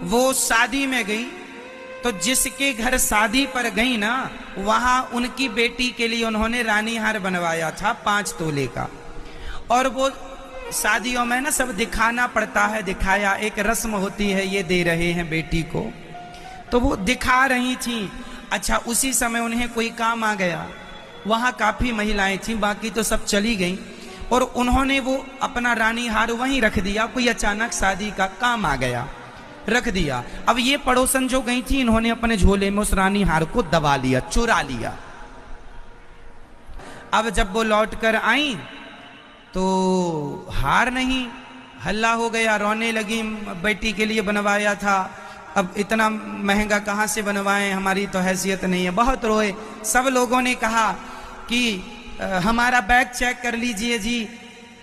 वो शादी में गई, तो जिसके घर शादी पर गई ना, वहां उनकी बेटी के लिए उन्होंने रानी हार बनवाया था 5 तोले का। और वो शादियों में ना सब दिखाना पड़ता है, दिखाया, एक रस्म होती है, ये दे रहे हैं बेटी को, तो वो दिखा रही थी। अच्छा, उसी समय उन्हें कोई काम आ गया, वहां काफी महिलाएं थी, बाकी तो सब चली गई, और उन्होंने वो अपना रानी हार वहीं रख दिया। कोई अचानक शादी का काम आ गया, रख दिया। अब ये पड़ोसन जो गई थी, इन्होंने अपने झोले में उस रानी हार को दबा लिया, चुरा लिया। अब जब वो लौट कर आई तो हार नहीं, हल्ला हो गया, रोने लगी, बेटी के लिए बनवाया था, अब इतना महंगा कहाँ से बनवाएं, हमारी तो हैसियत नहीं है। बहुत रोए। सब लोगों ने कहा कि हमारा बैग चेक कर लीजिए जी।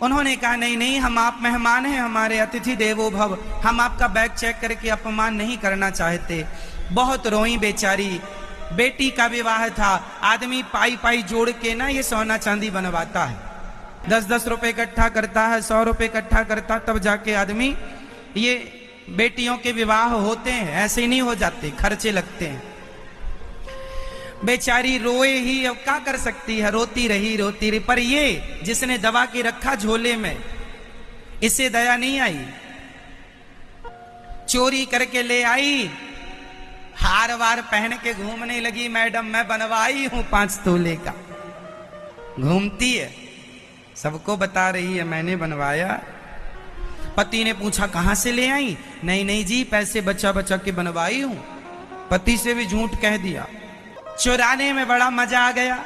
उन्होंने कहा नहीं नहीं, हम आप मेहमान हैं, हमारे अतिथि देवो भव, हम आपका बैग चेक करके अपमान नहीं करना चाहते। बहुत रोई बेचारी। बेटी का विवाह था, आदमी पाई पाई जोड़ के ना ये सोना चांदी बनवाता है, 10-10 रुपए इकट्ठा करता है, 100 रुपए इकट्ठा करता, तब जाके आदमी ये बेटियों के विवाह होते हैं, ऐसे ही नहीं हो जाते, खर्चे लगते हैं। बेचारी रोए ही, अब क्या कर सकती है, रोती रही। पर ये जिसने दबा के रखा झोले में, इसे दया नहीं आई, चोरी करके ले आई, हार वार पहन के घूमने लगी। मैडम मैं बनवाई हूं 5 तोले का, घूमती है, सबको बता रही है मैंने बनवाया। पति ने पूछा कहां से ले आई? नहीं नहीं जी, पैसे बचा बचा के बनवाई हूं। पति से भी झूठ कह दिया। चुराने में बड़ा मजा आ गया,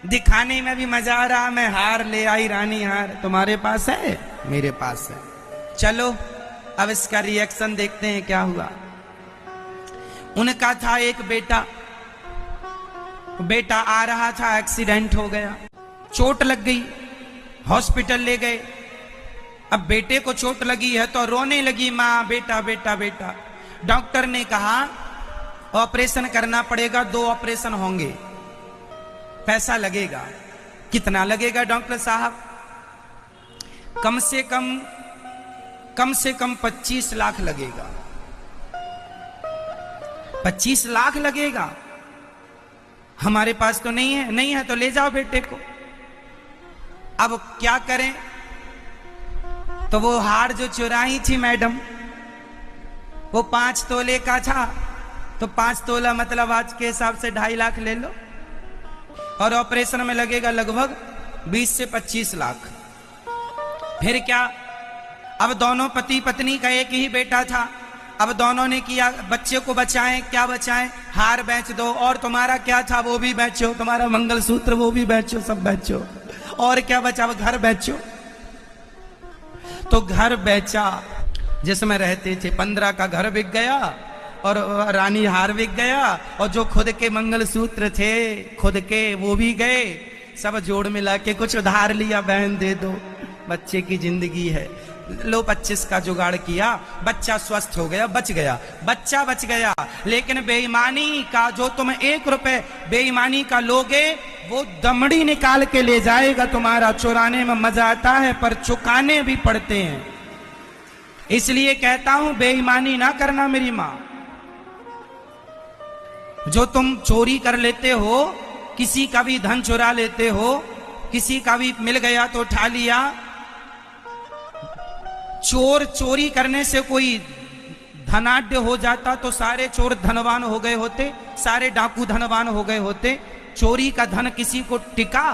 दिखाने में भी मजा आ रहा। मैं हार ले आई, रानी हार। तुम्हारे पास है? मेरे पास है। चलो अब इसका रिएक्शन देखते हैं क्या हुआ। उनका था एक बेटा, बेटा आ रहा था, एक्सीडेंट हो गया, चोट लग गई, हॉस्पिटल ले गए। अब बेटे को चोट लगी है तो रोने लगी माँ, बेटा बेटा बेटा। डॉक्टर ने कहा ऑपरेशन करना पड़ेगा, 2 ऑपरेशन होंगे, पैसा लगेगा। कितना लगेगा डॉक्टर साहब? कम से कम 25 लाख लगेगा। 25 लाख लगेगा? हमारे पास तो नहीं है। नहीं है तो ले जाओ बेटे को। अब क्या करें? तो वो हार जो चुराई थी मैडम, वो 5 तोले का था, तो 5 तोला मतलब आज के हिसाब से 2.5 लाख ले लो, और ऑपरेशन में लगेगा लगभग 20 से 25 लाख। फिर क्या? अब दोनों पति पत्नी का एक ही बेटा था। अब दोनों ने किया, बच्चे को बचाएं। क्या बचाएं? हार बेच दो, और तुम्हारा क्या था वो भी बेचो, तुम्हारा मंगलसूत्र वो भी बेचो, सब बेचो, और क्या बचा? घर बेचो। तो घर बेचा, जिसमें रहते थे, 15 का घर बिक गया, और रानी हार बिक गया, और जो खुद के मंगलसूत्र थे खुद के वो भी गए। सब जोड़ मिला के कुछ उधार लिया, बहन दे दो, बच्चे की जिंदगी है, लो 25 का जुगाड़ किया। बच्चा स्वस्थ हो गया, बच गया, बच्चा बच गया। लेकिन बेईमानी का, जो तुम 1 रुपए बेईमानी का लोगे, वो दमड़ी निकाल के ले जाएगा तुम्हारा। चुराने में मजा आता है, पर चुकाने भी पड़ते हैं। इसलिए कहता हूं बेईमानी ना करना मेरी मां। जो तुम चोरी कर लेते हो, किसी का भी धन चुरा लेते हो, किसी का भी मिल गया तो उठा लिया। चोर चोरी करने से कोई धनाढ्य हो जाता तो सारे चोर धनवान हो गए होते, सारे डाकू धनवान हो गए होते। चोरी का धन किसी को टिका?